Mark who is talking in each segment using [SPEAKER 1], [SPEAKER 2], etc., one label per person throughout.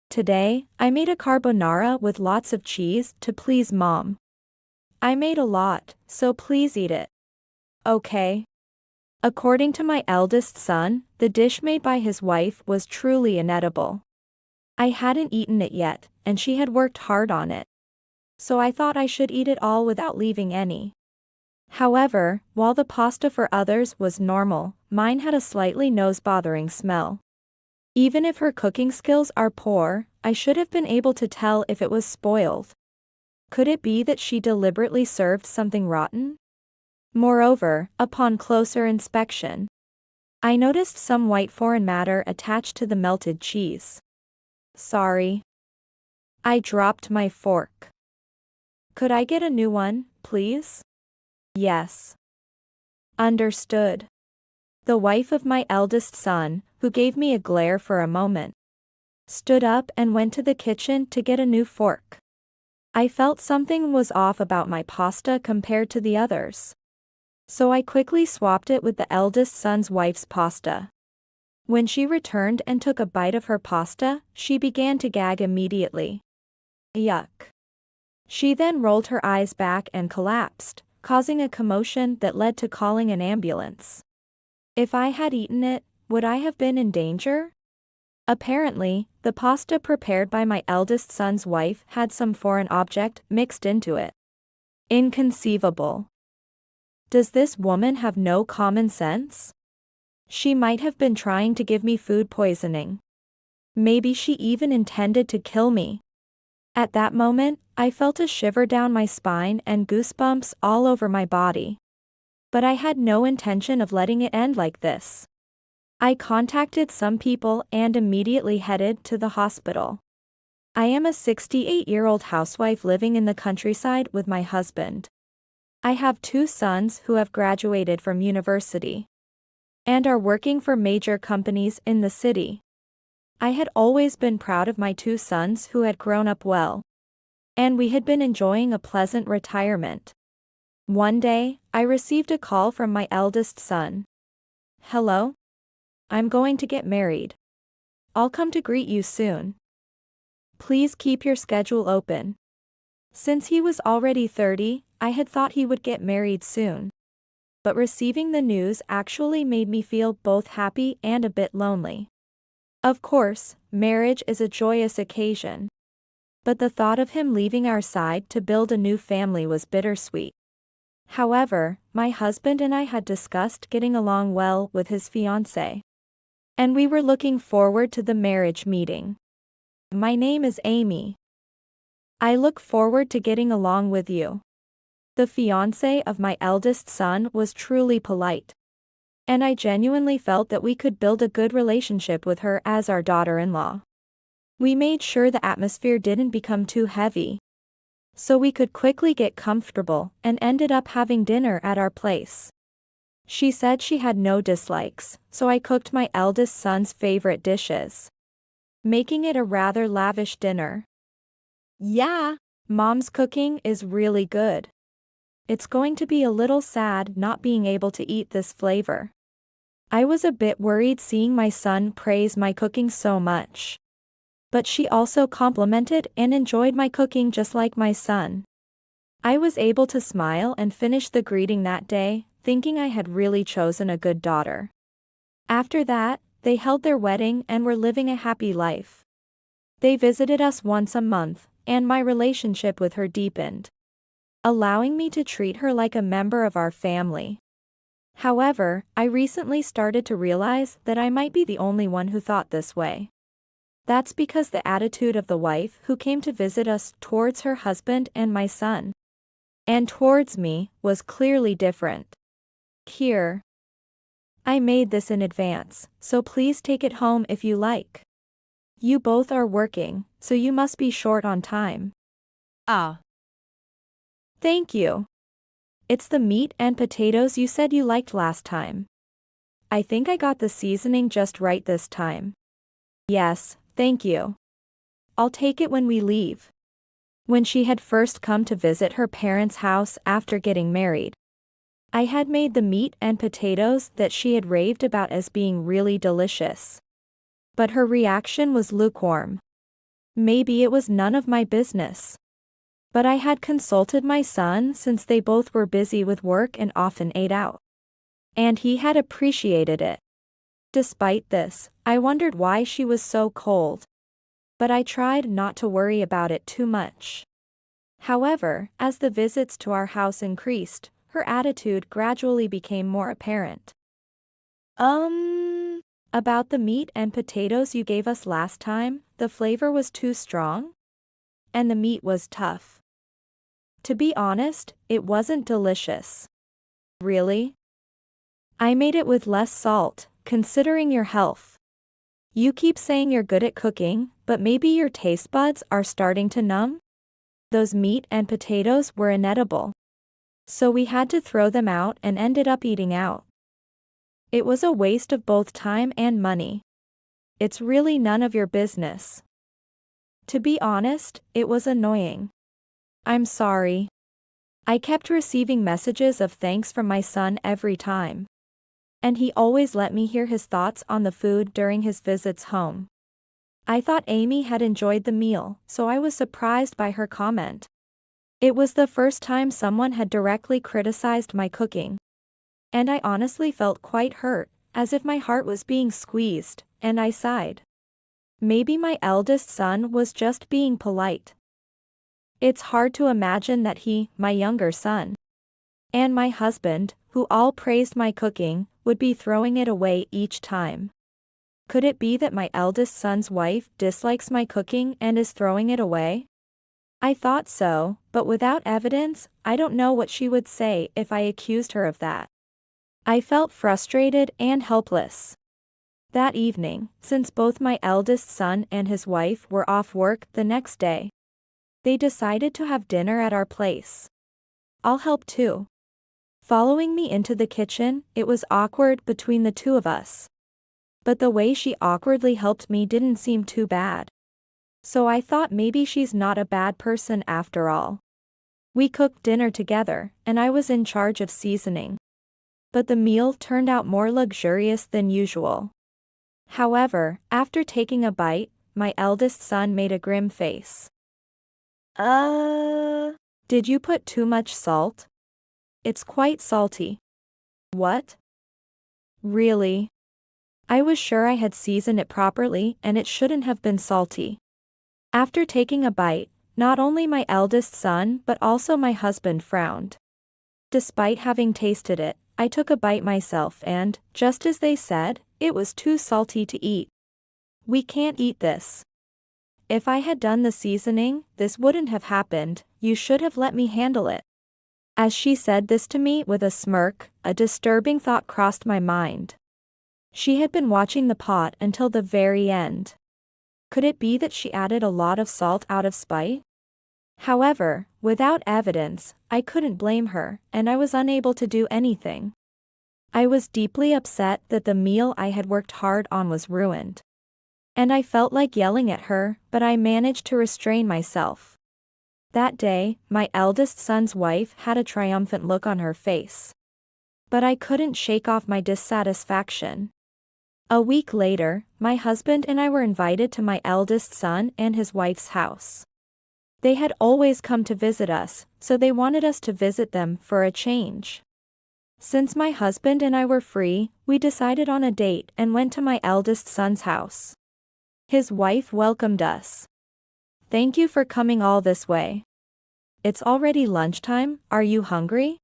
[SPEAKER 1] Today, I made a carbonara with lots of cheese to please Mom. I made a lot, so please eat it. Okay. According to my eldest son, the dish made by his wife was truly inedible. I hadn't eaten it yet, and she had worked hard on it. So I thought I should eat it all without leaving any. However, while the pasta for others was normal, mine had a slightly nose-bothering smell. Even if her cooking skills are poor, I should have been able to tell if it was spoiled. Could it be that she deliberately served something rotten? Moreover, upon closer inspection, I noticed some white foreign matter attached to the melted cheese. Sorry. I dropped my fork. Could I get a new one, please? Yes. Understood. The wife of my eldest son, who gave me a glare for a moment, stood up and went to the kitchen to get a new fork. I felt something was off about my pasta compared to the others. So I quickly swapped it with the eldest son's wife's pasta. When she returned and took a bite of her pasta, she began to gag immediately. Yuck. She then rolled her eyes back and collapsed, causing a commotion that led to calling an ambulance. If I had eaten it, would I have been in danger? Apparently, the pasta prepared by my eldest son's wife had some foreign object mixed into it. Inconceivable. Does this woman have no common sense? She might have been trying to give me food poisoning. Maybe she even intended to kill me. At that moment, I felt a shiver down my spine and goosebumps all over my body. But I had no intention of letting it end like this. I contacted some people and immediately headed to the hospital. I am a 68-year-old housewife living in the countryside with my husband. I have 2 sons who have graduated from university and are working for major companies in the city. I had always been proud of my 2 sons who had grown up well, and we had been enjoying a pleasant retirement. One day, I received a call from my eldest son. Hello? I'm going to get married. I'll come to greet you soon. Please keep your schedule open. Since he was already 30, I had thought he would get married soon. But receiving the news actually made me feel both happy and a bit lonely. Of course, marriage is a joyous occasion. But the thought of him leaving our side to build a new family was bittersweet. However, my husband and I had discussed getting along well with his fiancée. And we were looking forward to the marriage meeting. My name is Amy. I look forward to getting along with you. The fiancé of my eldest son was truly polite. And I genuinely felt that we could build a good relationship with her as our daughter-in-law. We made sure the atmosphere didn't become too heavy, so we could quickly get comfortable and ended up having dinner at our place. She said she had no dislikes, so I cooked my eldest son's favorite dishes, making it a rather lavish dinner. Yeah, Mom's cooking is really good. It's going to be a little sad not being able to eat this flavor. I was a bit worried seeing my son praise my cooking so much. But she also complimented and enjoyed my cooking just like my son. I was able to smile and finish the greeting that day, thinking I had really chosen a good daughter. After that, they held their wedding and were living a happy life. They visited us once a month, and my relationship with her deepened, allowing me to treat her like a member of our family. However, I recently started to realize that I might be the only one who thought this way. That's because the attitude of the wife who came to visit us towards her husband and my son, and towards me, was clearly different. Here. I made this in advance, so please take it home if you like. You both are working, so you must be short on time. Ah. Thank you. It's the meat and potatoes you said you liked last time. I think I got the seasoning just right this time. Yes, thank you. I'll take it when we leave. When she had first come to visit her parents' house after getting married, I had made the meat and potatoes that she had raved about as being really delicious. But her reaction was lukewarm. Maybe it was none of my business. But I had consulted my son since they both were busy with work and often ate out. And he had appreciated it. Despite this, I wondered why she was so cold. But I tried not to worry about it too much. However, as the visits to our house increased, her attitude gradually became more apparent. About the meat and potatoes you gave us last time, the flavor was too strong? And the meat was tough. To be honest, it wasn't delicious. Really? I made it with less salt, considering your health. You keep saying you're good at cooking, but maybe your taste buds are starting to numb? Those meat and potatoes were inedible. So we had to throw them out and ended up eating out. It was a waste of both time and money. It's really none of your business. To be honest, it was annoying. I'm sorry. I kept receiving messages of thanks from my son every time. And he always let me hear his thoughts on the food during his visits home. I thought Amy had enjoyed the meal, so I was surprised by her comment. It was the first time someone had directly criticized my cooking. And I honestly felt quite hurt, as if my heart was being squeezed, and I sighed. Maybe my eldest son was just being polite. It's hard to imagine that he, my younger son, and my husband, who all praised my cooking, would be throwing it away each time. Could it be that my eldest son's wife dislikes my cooking and is throwing it away? I thought so, but without evidence, I don't know what she would say if I accused her of that. I felt frustrated and helpless. That evening, since both my eldest son and his wife were off work the next day, they decided to have dinner at our place. I'll help too. Following me into the kitchen, it was awkward between the two of us. But the way she awkwardly helped me didn't seem too bad. So I thought maybe she's not a bad person after all. We cooked dinner together, and I was in charge of seasoning. But the meal turned out more luxurious than usual. However, after taking a bite, my eldest son made a grim face. Did you put too much salt? It's quite salty. What? Really? I was sure I had seasoned it properly and it shouldn't have been salty. After taking a bite, not only my eldest son but also my husband frowned. Despite having tasted it, I took a bite myself and, just as they said, it was too salty to eat. We can't eat this. If I had done the seasoning, this wouldn't have happened, you should have let me handle it. As she said this to me with a smirk, a disturbing thought crossed my mind. She had been watching the pot until the very end. Could it be that she added a lot of salt out of spite? However, without evidence, I couldn't blame her, and I was unable to do anything. I was deeply upset that the meal I had worked hard on was ruined. And I felt like yelling at her, but I managed to restrain myself. That day, my eldest son's wife had a triumphant look on her face. But I couldn't shake off my dissatisfaction. A week later, my husband and I were invited to my eldest son and his wife's house. They had always come to visit us, so they wanted us to visit them for a change. Since my husband and I were free, we decided on a date and went to my eldest son's house. His wife welcomed us. Thank you for coming all this way. It's already lunchtime, are you hungry?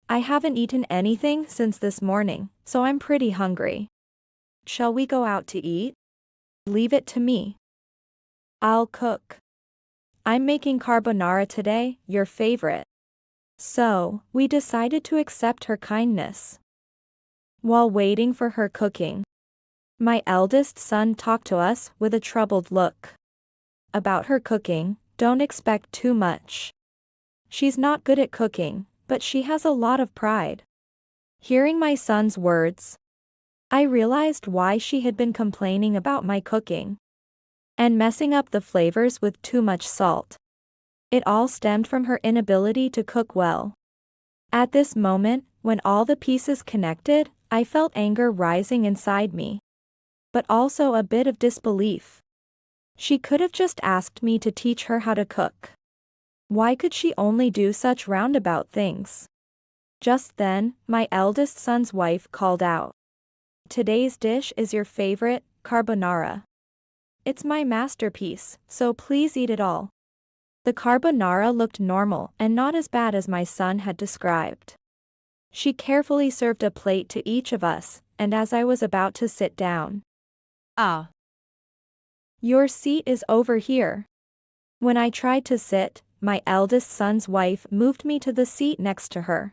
[SPEAKER 1] I haven't eaten anything since this morning, so I'm pretty hungry. Shall we go out to eat? Leave it to me. I'll cook. I'm making carbonara today, your favorite. So, we decided to accept her kindness. While waiting for her cooking, my eldest son talked to us with a troubled look. About her cooking, don't expect too much. She's not good at cooking, but she has a lot of pride. Hearing my son's words, I realized why she had been complaining about my cooking and messing up the flavors with too much salt. It all stemmed from her inability to cook well. At this moment, when all the pieces connected, I felt anger rising inside me, but also a bit of disbelief. She could have just asked me to teach her how to cook. Why could she only do such roundabout things? Just then, my eldest son's wife called out. Today's dish is your favorite, carbonara. It's my masterpiece, so please eat it all. The carbonara looked normal and not as bad as my son had described. She carefully served a plate to each of us, and as I was about to sit down. Your seat is over here. When I tried to sit, my eldest son's wife moved me to the seat next to her.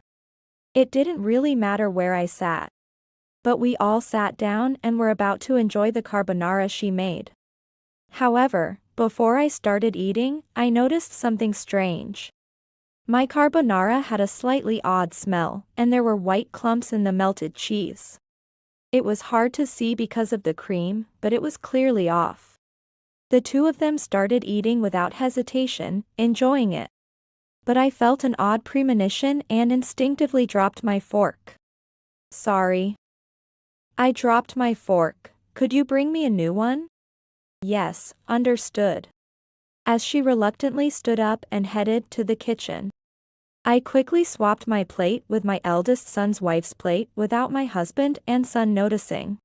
[SPEAKER 1] It didn't really matter where I sat. But we all sat down and were about to enjoy the carbonara she made. However, before I started eating, I noticed something strange. My carbonara had a slightly odd smell, and there were white clumps in the melted cheese. It was hard to see because of the cream, but it was clearly off. The two of them started eating without hesitation, enjoying it. But I felt an odd premonition and instinctively dropped my fork. Sorry. I dropped my fork. Could you bring me a new one? Yes, understood. As she reluctantly stood up and headed to the kitchen. I quickly swapped my plate with my eldest son's wife's plate without my husband and son noticing.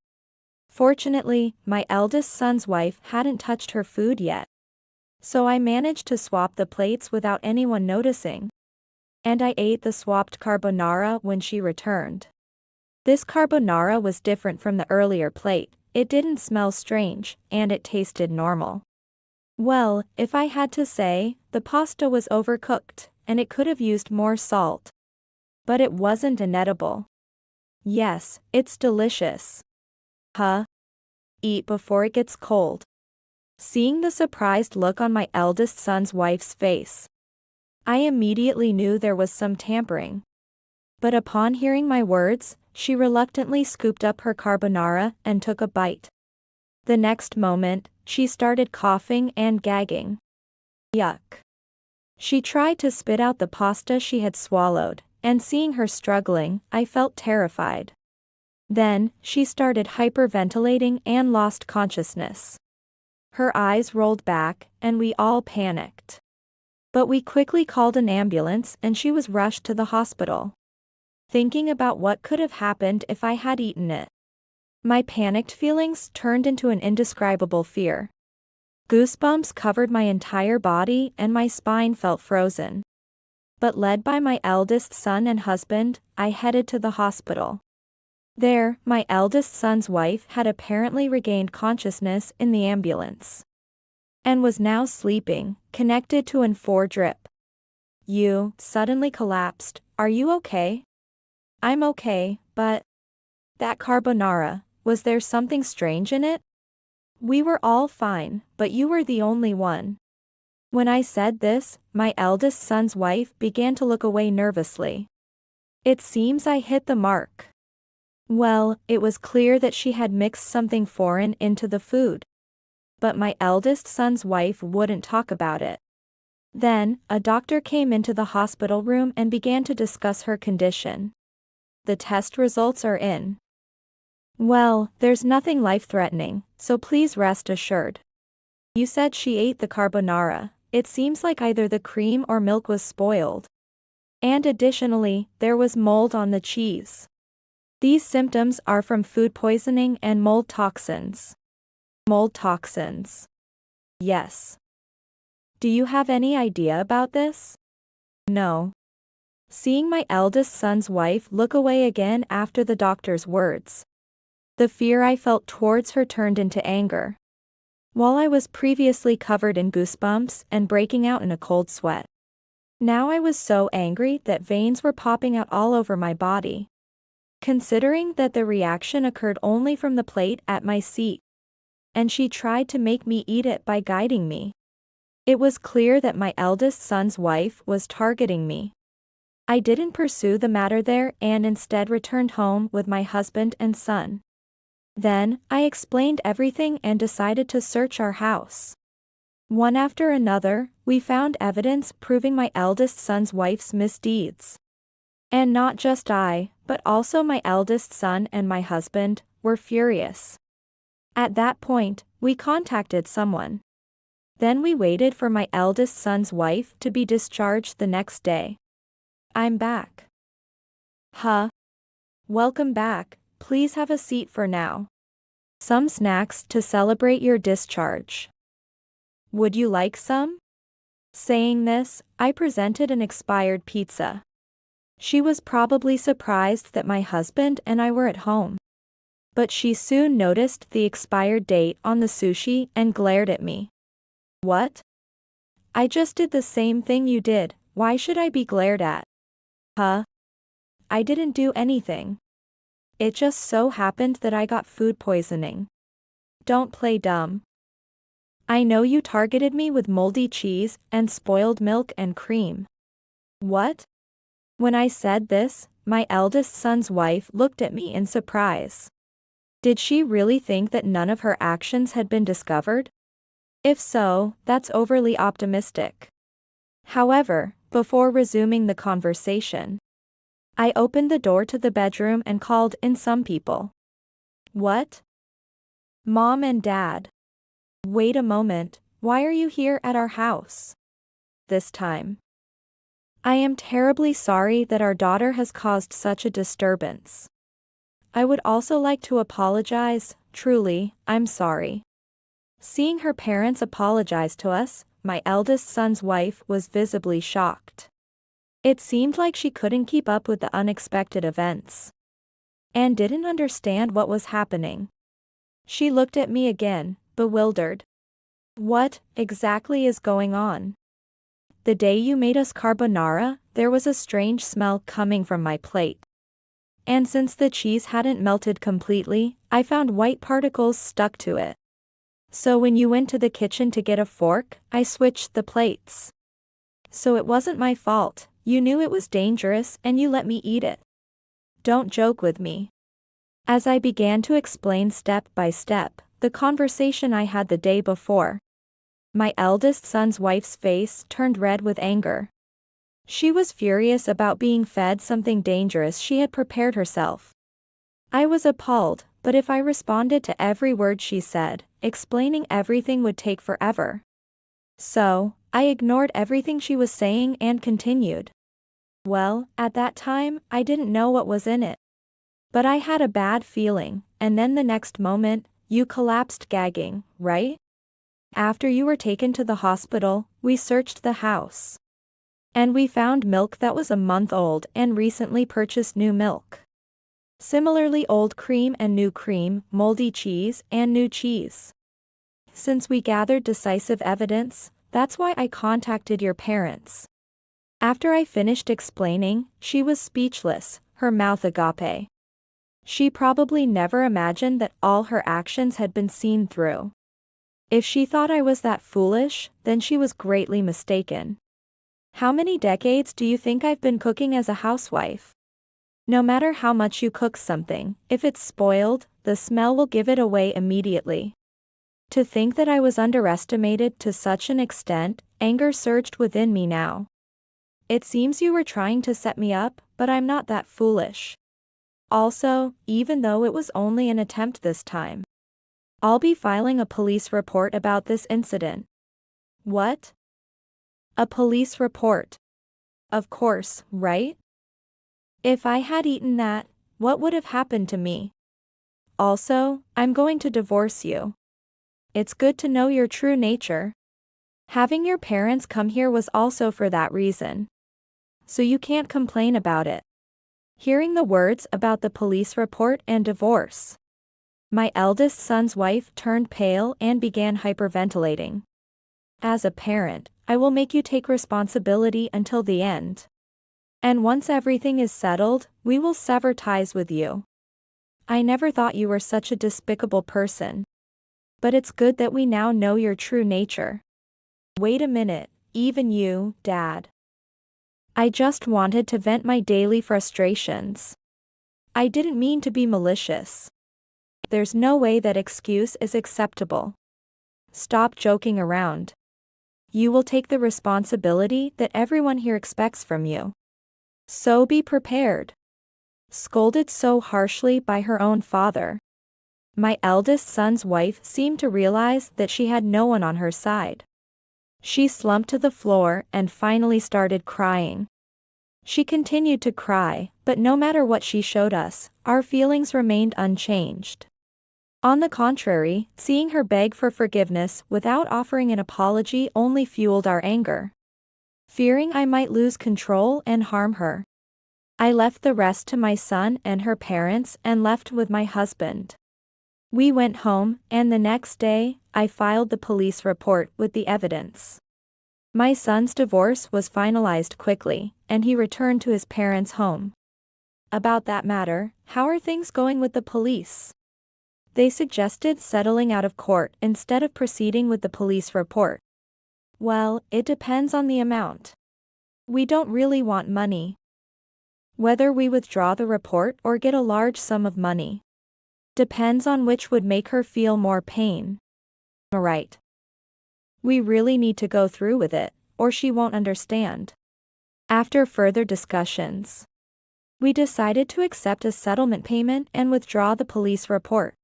[SPEAKER 1] Fortunately, my eldest son's wife hadn't touched her food yet. So I managed to swap the plates without anyone noticing. And I ate the swapped carbonara when she returned. This carbonara was different from the earlier plate. It didn't smell strange, and it tasted normal. Well, if I had to say, the pasta was overcooked, and it could have used more salt. But it wasn't inedible. Yes, it's delicious. Eat before it gets cold. Seeing the surprised look on my eldest son's wife's face, I immediately knew there was some tampering. But upon hearing my words, she reluctantly scooped up her carbonara and took a bite. The next moment, she started coughing and gagging. Yuck. She tried to spit out the pasta she had swallowed, and seeing her struggling, I felt terrified. Then, she started hyperventilating and lost consciousness. Her eyes rolled back, and we all panicked. But we quickly called an ambulance and she was rushed to the hospital. Thinking about what could have happened if I had eaten it, my panicked feelings turned into an indescribable fear. Goosebumps covered my entire body and my spine felt frozen. But led by my eldest son and husband, I headed to the hospital. There, my eldest son's wife had apparently regained consciousness in the ambulance. And was now sleeping, connected to an IV drip. You suddenly collapsed. Are you okay? I'm okay, but that carbonara, was there something strange in it? We were all fine, but you were the only one. When I said this, my eldest son's wife began to look away nervously. It seems I hit the mark. Well, it was clear that she had mixed something foreign into the food. But my eldest son's wife wouldn't talk about it. Then, a doctor came into the hospital room and began to discuss her condition. The test results are in. Well, there's nothing life-threatening, so please rest assured. You said she ate the carbonara. It seems like either the cream or milk was spoiled. And additionally, there was mold on the cheese. These symptoms are from food poisoning and mold toxins. Mold toxins. Yes. Do you have any idea about this? No. Seeing my eldest son's wife look away again after the doctor's words, the fear I felt towards her turned into anger. While I was previously covered in goosebumps and breaking out in a cold sweat, now I was so angry that veins were popping out all over my body. Considering that the reaction occurred only from the plate at my seat, and she tried to make me eat it by guiding me, it was clear that my eldest son's wife was targeting me. I didn't pursue the matter there and instead returned home with my husband and son. Then, I explained everything and decided to search our house. One after another, we found evidence proving my eldest son's wife's misdeeds. And not just I, but also my eldest son and my husband, were furious. At that point, we contacted someone. Then we waited for my eldest son's wife to be discharged the next day. I'm back. Huh? Welcome back, please have a seat for now. Some snacks to celebrate your discharge. Would you like some? Saying this, I presented an expired pizza. She was probably surprised that my husband and I were at home. But she soon noticed the expired date on the sushi and glared at me. What? I just did the same thing you did, why should I be glared at? Huh? I didn't do anything. It just so happened that I got food poisoning. Don't play dumb. I know you targeted me with moldy cheese and spoiled milk and cream. What? When I said this, my eldest son's wife looked at me in surprise. Did she really think that none of her actions had been discovered? If so, that's overly optimistic. However, before resuming the conversation, I opened the door to the bedroom and called in some people. What? Mom and Dad. Wait a moment, why are you here at our house? This time. I am terribly sorry that our daughter has caused such a disturbance. I would also like to apologize, truly, I'm sorry. Seeing her parents apologize to us, my eldest son's wife was visibly shocked. It seemed like she couldn't keep up with the unexpected events and didn't understand what was happening. She looked at me again, bewildered. What exactly is going on? The day you made us carbonara, there was a strange smell coming from my plate. And since the cheese hadn't melted completely, I found white particles stuck to it. So when you went to the kitchen to get a fork, I switched the plates. So it wasn't my fault, you knew it was dangerous and you let me eat it. Don't joke with me. As I began to explain step by step the conversation I had the day before, my eldest son's wife's face turned red with anger. She was furious about being fed something dangerous she had prepared herself. I was appalled, but if I responded to every word she said, explaining everything would take forever. So, I ignored everything she was saying and continued. Well, at that time, I didn't know what was in it. But I had a bad feeling, and then the next moment, you collapsed gagging, right? After you were taken to the hospital, we searched the house. And we found milk that was a month old and recently purchased new milk. Similarly, old cream and new cream, moldy cheese and new cheese. Since we gathered decisive evidence, that's why I contacted your parents. After I finished explaining, she was speechless, her mouth agape. She probably never imagined that all her actions had been seen through. If she thought I was that foolish, then she was greatly mistaken. How many decades do you think I've been cooking as a housewife? No matter how much you cook something, if it's spoiled, the smell will give it away immediately. To think that I was underestimated to such an extent, anger surged within me now. It seems you were trying to set me up, but I'm not that foolish. Also, even though it was only an attempt this time, I'll be filing a police report about this incident. What? A police report? Of course, right? If I had eaten that, what would have happened to me? Also, I'm going to divorce you. It's good to know your true nature. Having your parents come here was also for that reason. So you can't complain about it. Hearing the words about the police report and divorce, my eldest son's wife turned pale and began hyperventilating. As a parent, I will make you take responsibility until the end. And once everything is settled, we will sever ties with you. I never thought you were such a despicable person. But it's good that we now know your true nature. Wait a minute, even you, Dad. I just wanted to vent my daily frustrations. I didn't mean to be malicious. There's no way that excuse is acceptable. Stop joking around. You will take the responsibility that everyone here expects from you. So be prepared. Scolded so harshly by her own father, my eldest son's wife seemed to realize that she had no one on her side. She slumped to the floor and finally started crying. She continued to cry, but no matter what she showed us, our feelings remained unchanged. On the contrary, seeing her beg for forgiveness without offering an apology only fueled our anger. Fearing I might lose control and harm her, I left the rest to my son and her parents and left with my husband. We went home, and the next day, I filed the police report with the evidence. My son's divorce was finalized quickly, and he returned to his parents' home. About that matter, how are things going with the police? They suggested settling out of court instead of proceeding with the police report. Well, it depends on the amount. We don't really want money. Whether we withdraw the report or get a large sum of money depends on which would make her feel more pain. Alright. We really need to go through with it, or she won't understand. After further discussions, we decided to accept a settlement payment and withdraw the police report.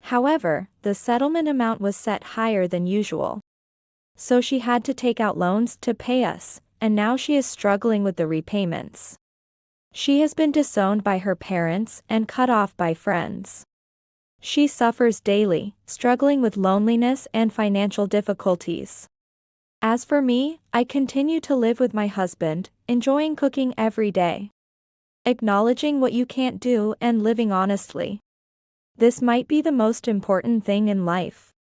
[SPEAKER 1] However, the settlement amount was set higher than usual. So she had to take out loans to pay us, and now she is struggling with the repayments. She has been disowned by her parents and cut off by friends. She suffers daily, struggling with loneliness and financial difficulties. As for me, I continue to live with my husband, enjoying cooking every day, acknowledging what you can't do and living honestly. This might be the most important thing in life.